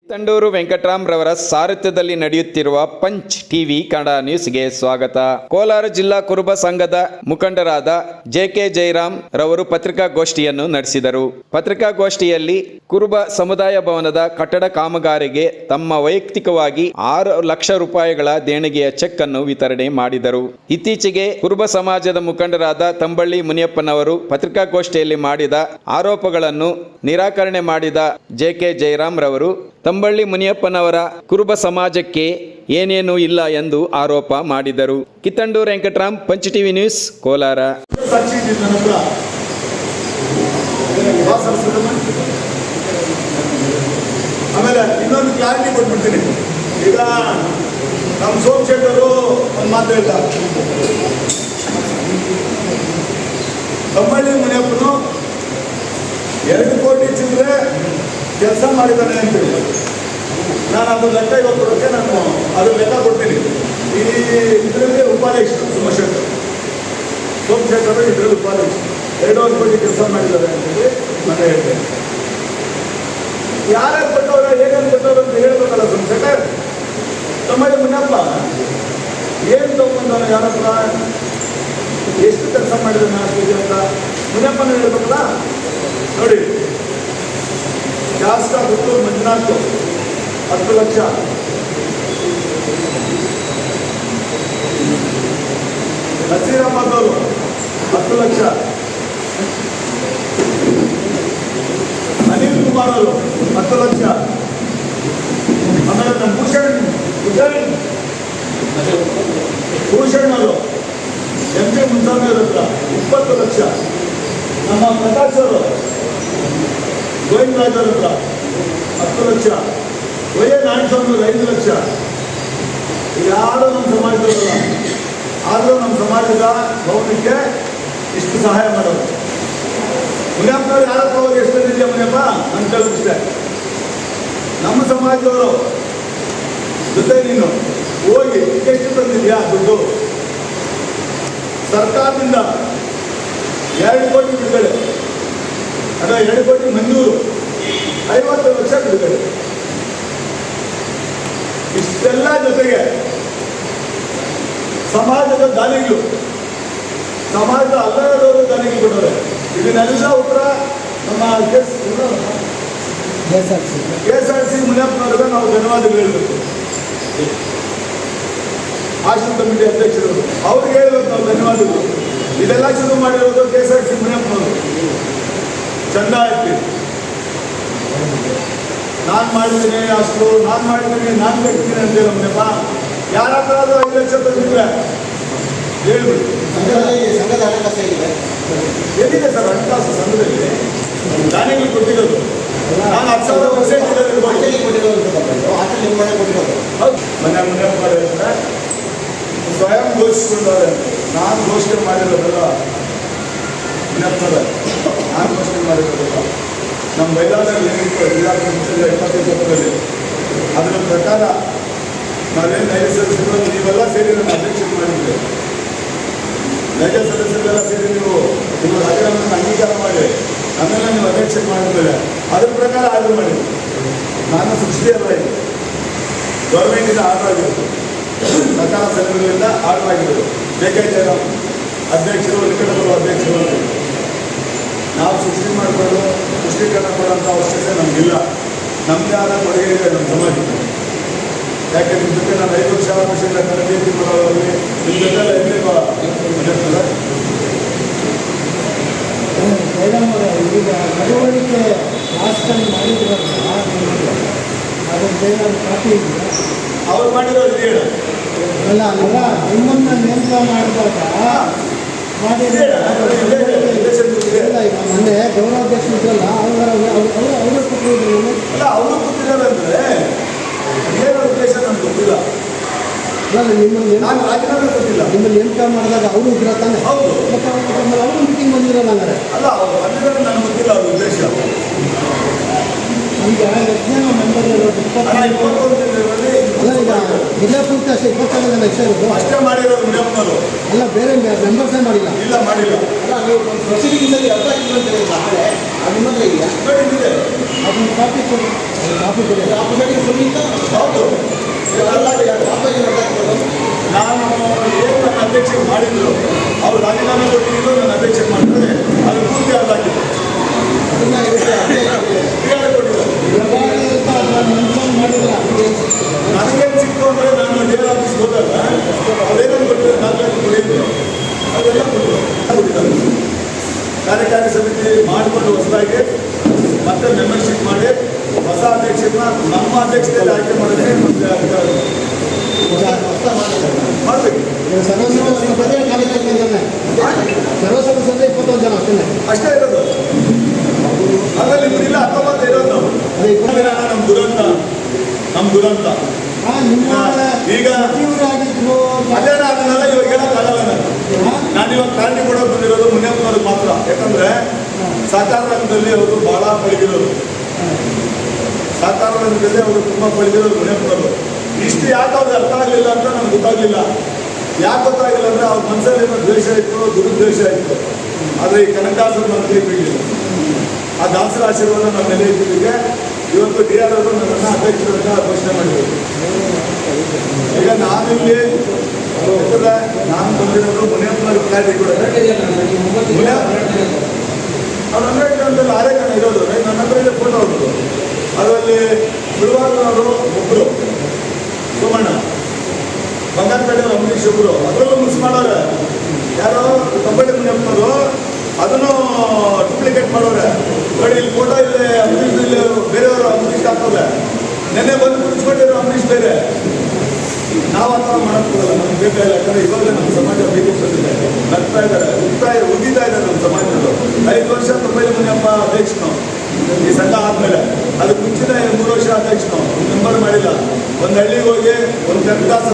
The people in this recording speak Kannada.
ತಂಡೂರು ವೆಂಕಟರಾಮ್ ರವರ ಸಾರಥ್ಯದಲ್ಲಿ ನಡೆಯುತ್ತಿರುವ ಪಂಚ್ ಟಿವಿ ಕನ್ನಡ ನ್ಯೂಸ್ಗೆ ಸ್ವಾಗತ. ಕೋಲಾರ ಜಿಲ್ಲಾ ಕುರುಬ ಸಂಘದ ಮುಖಂಡರಾದ ಜೆ.ಕೆ. ಜಯರಾಮ್ ರವರು ಪತ್ರಿಕಾಗೋಷ್ಠಿಯನ್ನು ನಡೆಸಿದರು. ಪತ್ರಿಕಾಗೋಷ್ಠಿಯಲ್ಲಿ ಕುರುಬ ಸಮುದಾಯ ಭವನದ ಕಟ್ಟಡ ಕಾಮಗಾರಿಗೆ ತಮ್ಮ ವೈಯಕ್ತಿಕವಾಗಿ 6 ಲಕ್ಷ ರೂಪಾಯಿಗಳ ದೇಣಿಗೆಯ ಚೆಕ್ ಅನ್ನು ವಿತರಣೆ ಮಾಡಿದರು. ಇತ್ತೀಚೆಗೆ ಕುರುಬ ಸಮಾಜದ ಮುಖಂಡರಾದ ತಂಬಳ್ಳಿ ಮುನಿಯಪ್ಪನವರು ಪತ್ರಿಕಾಗೋಷ್ಠಿಯಲ್ಲಿ ಮಾಡಿದ ಆರೋಪಗಳನ್ನು ನಿರಾಕರಣೆ ಮಾಡಿದ ಜೆ.ಕೆ. ಜಯರಾಮ್ ರವರು ತಂಬಳ್ಳಿ ಮುನಿಯಪ್ಪನವರ ಕುರುಬ ಸಮಾಜಕ್ಕೆ ಏನೇನೂ ಇಲ್ಲ ಎಂದು ಆರೋಪ ಮಾಡಿದರು. Kittanduru Venkatram, punch TV news, Kolar. ಆಮೇಲೆ ಇನ್ನೊಂದು ಕ್ಲಾರಿಟಿ ಕೊಟ್ಬಿಡ್ತೀನಿ. ಈಗ ನಮ್ಮ ಸೋಮಶೇಖರು ಒಂದು ಮಾತು ಹೇಳ್ತಾರೆ, ತಂಬಳ್ಳಿ ಮುನಿಯಪ್ಪನು 2 ಕೋಟಿ ಚಿಲ್ಲರೆ ಕೆಲಸ ಮಾಡಿದ್ದಾನೆ ಅಂತೇಳಿ ನಾನು ಅದು ಲೆಕ್ಕ ಇವತ್ತು ಕೊಡೋಕ್ಕೆ ನಾನು ಅದು ಲೆಕ್ಕ ಕೊಡ್ತೀನಿ. ಈ ಇದರಲ್ಲಿ ಉಪಾಧ್ಯಕ್ಷರು ಸೋಮಶೇಖರ್ ಇದರಲ್ಲಿ ಉಪಾಧ್ಯಕ್ಷರು 2.5 ಕೋಟಿ ಕೆಲಸ ಮಾಡಿದ್ದಾರೆ ಅಂತೇಳಿ ನಾನು ಹೇಳ್ತೇನೆ. ಯಾರ್ಯಾರು ಕೊಟ್ಟವ್ರ ಏನೇನು ಕೊಟ್ಟವ್ರು ಅಂತ ಹೇಳ್ಬೇಕಲ್ಲ ಸೋಮಶೇಖರ್. ತಮ್ಮಲ್ಲಿ ಮುನ್ನಪ್ಪ ಏನು ತಗೊಂಡವನು, ಯಾರ ಹತ್ರ ಎಷ್ಟು ಕೆಲಸ ಮಾಡಿದ್ದಾನೆ ಅಂತ ಮುನ್ನಪ್ಪನ ಹೇಳ್ಬೇಕಲ್ಲ. ನೋಡಿ, ಶಾಸಕ ಹುಟ್ಟೂರು ಮಂಜುನಾಥ್ 10 ಲಕ್ಷ, ನಸೀರ್ ಅಹಮದ್ ಅವರು 10 ಲಕ್ಷ, ಅನಿಲ್ ಕುಮಾರ್ ಅವರು 10 ಲಕ್ಷ, ಆಮೇಲೆ ನಮ್ಮ ಭೂಷಣ್ ಅವರು ಎಂ.ಕೆ. ಮುನ್ಸ್ವಾಮಿ ಅವ್ರ ಹತ್ರ 20 ಲಕ್ಷ, ನಮ್ಮ ಪ್ರಕಾಶ್ ಅವರು ಗೋವಿಂದರಾಜ್ ಅವ್ರ ಹತ್ರ 10 ಲಕ್ಷ, ವೈ.ಎ. ನಾರಾಯಣಸ್ವಾಮಿ ಅವರು 5 ಲಕ್ಷ. ಯಾರು ನಮ್ಮ ಸಮಾಜದವರಲ್ಲ, ಆದರೂ ನಮ್ಮ ಸಮಾಜದ ಭವನಕ್ಕೆ ಇಷ್ಟು ಸಹಾಯ ಮಾಡೋದು. ಮುನಿಯಪ್ಪನವ್ರು ಯಾರ ಹತ್ರ ಹೋಗಿ ಎಷ್ಟು ತಂದಿದ್ಯಾ ಮುನಿಯಪ್ಪ ಅಂತ ಕೇಳೋದಿಷ್ಟೇ. ನಮ್ಮ ಸಮಾಜದವರು ಜೊತೆ ನೀನು ಹೋಗಿ ಎಷ್ಟು ತಂದಿದ್ಯಾ ದುಡ್ಡು? ಸರ್ಕಾರದಿಂದ 2 ಕೋಟಿ ಬಿಡುಗಡೆ, ಅದ 2 ಕೋಟಿ ಮಂಜೂರು, 50 ಲಕ್ಷ ಬಿಡುಗಡೆ. ಇಷ್ಟೆಲ್ಲ ಜೊತೆಗೆ ಸಮಾಜದ ದಾನಿಗಳು, ಸಮಾಜದ ಅಲ್ಲದವರು ದಾನಿಗಳು ಕೊಟ್ಟರೆ ಇದನ್ನೆಲ್ಲ ಉತ್ತರ ನಮ್ಮ KSRTC ಮುನಿಯಪ್ಪನವ್ರಿಗೆ ನಾವು ಧನ್ಯವಾದಗಳು ಹೇಳಬೇಕು. ಆಶ್ರಮ ಕಮಿಟಿ ಅಧ್ಯಕ್ಷರು ಅವ್ರಿಗೆ ಹೇಳ್ಬೇಕು ನಾವು ಧನ್ಯವಾದಗಳು. ಇದೆಲ್ಲ ಶುರು ಮಾಡಿರೋದು KSRTC ಮುನಿಯಪ್ಪನವರು. ಚಂದ ಆಯ್ತು, ನಾನು ಮಾಡಿದ್ದೀನಿ ಅಷ್ಟು, ನಾನು ಮಾಡಿದ್ದೀನಿ, ನಾನು ಕಟ್ತೀನಿ ಅಂತೇಳಿ ಮುನಿಯಪ್ಪ. ಯಾರ ಹತ್ರ 5 ಲಕ್ಷ ತಂದಿದ್ರೆ ಹೇಳ್ಬಿಡಿ. ಸಂಘದ ಹಣಕಾಸು ಎಲ್ಲಿದೆ ಸರ್ ಹಣಕಾಸು ಸಂಘದಲ್ಲಿ? ದಾನಿಗಳು ಕೊಟ್ಟಿರೋದು ನಾನು 10,000% ಮನೆ ಮುನಿಯಪ್ಪ ಹೇಳ್ತಾರೆ ಸ್ವಯಂ ಘೋಷಿಸಿಕೊಂಡವ್ರೆ. ನಾನು ಘೋಷಣೆ ಮಾಡಿರೋದಲ್ಲ ಮುನಿಯಪ್ಪನವ್ರೆ, ನಾನು ಘೋಷಣೆ ಮಾಡಿರೋದಲ್ಲ. ನಮ್ಮ ಬೈಲಾದಲ್ಲಿ ಏನಿತ್ತು 2025 ಅದರ ಪ್ರಕಾರ ನಾವೇನು ನೈಜ ಸದಸ್ಯರು ನೀವೆಲ್ಲ ಸೇರಿ ನನ್ನ ಅಧ್ಯಕ್ಷತೆ ಮಾಡಿದ್ದೆ. ನೈಜ ಸದಸ್ಯರೆಲ್ಲ ಸೇರಿ ನೀವು ನಿಮ್ಮ ರಾಜೀನಾಮೆಯನ್ನು ಅಂಗೀಕಾರ ಮಾಡಿ ಆಮೇಲೆ ನೀವು ಅಧ್ಯಕ್ಷತೆ ಮಾಡಿದ್ಮೇಲೆ ಅದ್ರ ಪ್ರಕಾರ ಆರ್ಡರ್ ಮಾಡಿ. ನಾನು ಸೃಷ್ಟಿಯಲ್ಲ, ಇದು ಗೌರ್ಮೆಂಟಿಂದ ಆರ್ಡರ್ ಆಗಿರೋದು, ಸರ್ಕಾರ ಸಂಘಗಳಿಂದ ಆರ್ಡರ್ ಆಗಿರೋದು. ಜೆ.ಕೆ. ಜಯರಾಮ್ ಅಧ್ಯಕ್ಷರು, ನಿಕಟಪೂರ್ವ ಅಧ್ಯಕ್ಷರು ಅಂತ ನಾವು ಸೃಷ್ಟಿ ಮಾಡಿಕೊಂಡು ಪುಷ್ಟೀಕರಣ ಕೊಡುವಂಥ ಅವಶ್ಯಕತೆ ನಮಗಿಲ್ಲ. ನಮ್ಮದೇ ಆದ ಕೊಡುಗೆ ಇದೆ ನಮ್ಮ ಸಮಾಜಕ್ಕೆ. ಯಾಕೆ ನಿಮ್ಮ ಜೊತೆ ನಾನು 5 ವರ್ಷದಿಂದ ತರಬೇತಿ ಮಾಡೋರಲ್ಲಿ ನಿಮ್ಮ ಜೊತೆ ಎಲ್ಲಿರುವ ಈಗ ನಡವಳಿಕೆ ಲಾಸ್ಟ್ ಟೈಮ್ ಮಾಡಿದ್ರಲ್ಲ, ಅದನ್ನು ಕಾಪಿ ಇದೆಯಾ? ಅವ್ರು ಮಾಡಿರೋದು ಹೇಳ ಅಲ್ಲ ಅಲ್ಲ, ನಿಮ್ಮನ್ನ ನೇಮಕ ಮಾಡಿದಾಗ ಮಾಡಿದ್ರೆ ಈಗ ಮೊನ್ನೆ ಗೌರವಾಧ್ಯಕ್ಷರು ಇದ್ರಲ್ಲ, ಅವರು ಕೊಟ್ಟಿದ್ರು. ಅಲ್ಲ, ಅವರು ಗೊತ್ತಿರೋದಂದ್ರೆ ಏನು ಉದ್ದೇಶ ನಮ್ಗೆ ಗೊತ್ತಿಲ್ಲ. ಅಲ್ಲ, ನಿಮ್ಮಲ್ಲಿ ನಾನು ರಾಜೀನಾಮೆ ಗೊತ್ತಿಲ್ಲ. ನಿಮ್ಮಲ್ಲಿ ನೇಮಕ ಮಾಡಿದಾಗ ಅವರು ಇದ್ರ ತಾನೆ? ಹೌದು. ಮತ್ತು ಅವರು ಮೀಟಿಂಗ್ ಬಂದಿರಲ್ಲ ಹಂಗಾರೆ? ಅಲ್ಲ, ಅವ್ರು ಬಂದಿದ್ದಾರೆ ನನಗೆ ಗೊತ್ತಿಲ್ಲ ಅವ್ರ ಉದ್ದೇಶ. ಈಗ ಯಜ್ಞಾನ ಮಂಡಳಿ ಅಲ್ಲ, 21 ಅಲ್ಲ, ಈಗ ಜಿಲ್ಲಾ ಪೂರ್ತಿ ಅಷ್ಟೇ 22 ಜನ ಅಷ್ಟೇ ಇರೋದು. ಅಷ್ಟೇ ಮಾಡಿರೋದು ಮುನಿಯಪ್ಪನವರು. ಅಲ್ಲ ಬೇರೆ ಮೆಂಬರ್ಸೇ ಮಾಡಿಲ್ಲ. ಇಲ್ಲ ಮಾಡಿಲ್ಲ. ಅಲ್ಲ ನೀವು ಒಂದು ಪ್ರೊಸೀಡಿಂಗ್ಸಲ್ಲಿ ಅರ್ಧ ಕಿಲೋಮೀಟರ್ ಇಲ್ಲ ಆದರೆ ಅದು ಮಾತ್ರ ಇದೆಯಾ ನೋಡಿದ್ದಿದೆ. ಅದನ್ನು ಕಾಪಿ ಕೊಡಿ. ಆ ಪ್ರೊಸೀಡಿಂಗ್ ಸುಮ್ಮನೆ ಹೌದು. ಅರ್ಧ ಕಿಲೋಮೀಟರ್ ನಾನು ಏನು ನನ್ನ ಅಧ್ಯಕ್ಷೆ ಮಾಡಿದ್ರು ಅವ್ರು ರಾಜೀನಾಮೆ ಕೊಟ್ಟಿದ್ದು ನನ್ನ ಅಧ್ಯಕ್ಷೆ ಮಾಡಿದ್ರೆ ಅದು ಪೂರ್ತಿ ಅರ್ಧಾಕಿತ್ತು. ಅದನ್ನ ಕ್ಲಿಯರ್ ಕೊಟ್ಟಿದ್ದಾರೆ. ಮಾಡಿಲ್ಲ. ನನಗೇನು ಸಿಕ್ತು ಅಂದರೆ ನಾನು ಡಿ ಆಫೀಸ್ಗೆ ಹೋದಾಗ ಅದೇನೇನು ಕೊಟ್ಟಿದ್ದಾರೆ ದಾಖಲಾತಿ ಕೊಡಿದ್ರು ಅದೆಲ್ಲ ಕೊಟ್ಟಿದ್ದಾರೆ. ಕಾರ್ಯಕಾರಿ ಸಮಿತಿ ಮಾಡಿಕೊಂಡು ಹೊಸದಾಗಿ ಮತ್ತೆ ಮೆಂಬರ್ಶಿಪ್ ಮಾಡಿ ಹೊಸ ಅಧ್ಯಕ್ಷರನ್ನ ನಮ್ಮ ಅಧ್ಯಕ್ಷತೆಯಲ್ಲಿ ಆಯ್ಕೆ ಮಾಡೋದೇ ನಮಗೆ ಅಧಿಕಾರ ಮಾಡಬೇಕು. ಸರ್ವ ಸದಸ್ಯರೇ ಖಾಲಿ 21 ಜನ. ಸರ್ವ ಸದಸ್ಯರೇ 21 ಜನ ಅಷ್ಟೇ. ಅಷ್ಟೇ ಇರೋದು. ಅದರಲ್ಲಿ ಇಲ್ಲ 19 ಇರೋದು ನಾವು. ಅದೇ 20 ಜನ. ನಮ್ಮ ದುರಂತ ನಿಮ್ಮ ಈಗ ಸಚಿವರಾಗಿದ್ರು. ಅದೇನ ಅದನ್ನೆಲ್ಲ ಇವಾಗ ಹೇಳೋಕ್ಕಾಗಲ್ಲ ನಾನು ಇವಾಗ ಕಾರಣಿ ಕೊಡೋಕೆ ಬಂದಿರೋದು ಮುನಿಯಪ್ಪನವ್ರಿಗೆ ಮಾತ್ರ. ಯಾಕಂದ್ರೆ ಸಹಕಾರ ರಂಗದಲ್ಲಿ ಅವರು ಬಹಳ ಪಳಗಿರೋರು. ಸಹಕಾರ ರಂಗದಲ್ಲಿ ಅವರು ತುಂಬ ಪಳಗಿರೋರು ಮುನಿಯಪ್ಪನವರು. ಇಷ್ಟು ಯಾಕೆ ಅವ್ರಿಗೆ ಅರ್ಥ ಆಗಲಿಲ್ಲ ಅಂತ ನನಗೆ ಗೊತ್ತಾಗಲಿಲ್ಲ. ಯಾಕೆ ಗೊತ್ತಾಗಿಲ್ಲ ಅಂದರೆ ಅವ್ರ ಮನಸ್ಸಲ್ಲಿ ಏನೋ ದ್ವೇಷ ಇತ್ತು, ದುರುದ್ವೇಷ ಇತ್ತು. ಆದರೆ ಈ ಕನಕದಾಸರ ಮನಸ್ಸಿಗೆ ಬೀಳಿಲ್ಲ. ಆ ದಾಸರ ಆಶೀರ್ವಾದ ನಮ್ಮ ಮೇಲೆ ಇದ್ದಿದ್ದಕ್ಕೆ ಇವತ್ತು ಡಿ ಆರ್ ಅವರು ನನ್ನನ್ನು ಅಧ್ಯಕ್ಷರನ್ನ ಘೋಷಣೆ ಮಾಡಿದರು. ಈಗ ನಾನಿಲ್ಲಿ ಯಾಕಂದ್ರೆ ನಾನು ಬಂದಿರೋದು ಮುನಿಯಪ್ಪನವ್ರ ಕ್ಲಾರಿಟಿ ಕೊಡೋದು. ಅವ್ರು 100 ಜನದಲ್ಲಿ 6 ಜನ ಇರೋದು. ನನ್ನ ಹತ್ರ ಇದೆ ಫೋಟೋ ಅವ್ರದ್ದು. ಅದರಲ್ಲಿ ಬಿಳುವಾರನವರು ಒಬ್ಬರು, ಸೋಮಣ್ಣ, ಬಂಗಾರಪೇಟೆಯವರು ಅಂಬರೀಷ್ ಒಬ್ಬರು. ಅದರಲ್ಲೂ ಮಿಸ್ ಮಾಡೋರೆ ಯಾರೋ ಕಬಡ್ಡಿ ಮುನಿಯಪ್ಪನವರು. ಅದನ್ನು ಡೂಪ್ಲಿಕೇಟ್ ಮಾಡೋರೆ. ನೋಡಿ ಇಲ್ಲಿ ಫೋಟೋ ಇದೆ ಅಂಬರೀಷ್, ಇಲ್ಲಿ ಬೇರೆಯವರು ಅಂಬರೀಷ್ ಹಾಕೋದೆ. ನೆನ್ನೆ ಬಂದು ಕುಡಿಸ್ಕೊಂಡಿರೋ ಅಂಬರೀಷ್ ಬೇರೆ. ನಾವು ಆ ಥರ ಮಾಡೋಕ್ಕೋಗಲ್ಲ. ನಮ್ಗೆ ಬೇಕಾಗಿಲ್ಲ. ಯಾಕಂದರೆ ಇವಾಗಲೇ ನಮ್ಮ ಸಮಾಜ ಬೀದಿಗೆ ಬಂದಿದೆ. ನಗ್ತಾ ಇದ್ದಾರೆ, ಉಗಿತಾ ಇದ್ದಾರೆ ನಮ್ಮ ಸಮಾಜದಲ್ಲೂ. 5 ವರ್ಷ ತೊಂಬೈದು ಮುನಿಯಪ್ಪ ಅಧ್ಯಕ್ಷನು ಈ ಸಂಘ ಆದಮೇಲೆ. ಅದಕ್ಕೆ ಮುಂಚಿನ 3 ವರ್ಷ ಅಧ್ಯಕ್ಷನು ಮೆಂಬರ್ ಮಾಡಿಲ್ಲ. ಒಂದು ಹಳ್ಳಿಗೆ ಹೋಗಿ ಒಂದು ಕನಕದಾಸ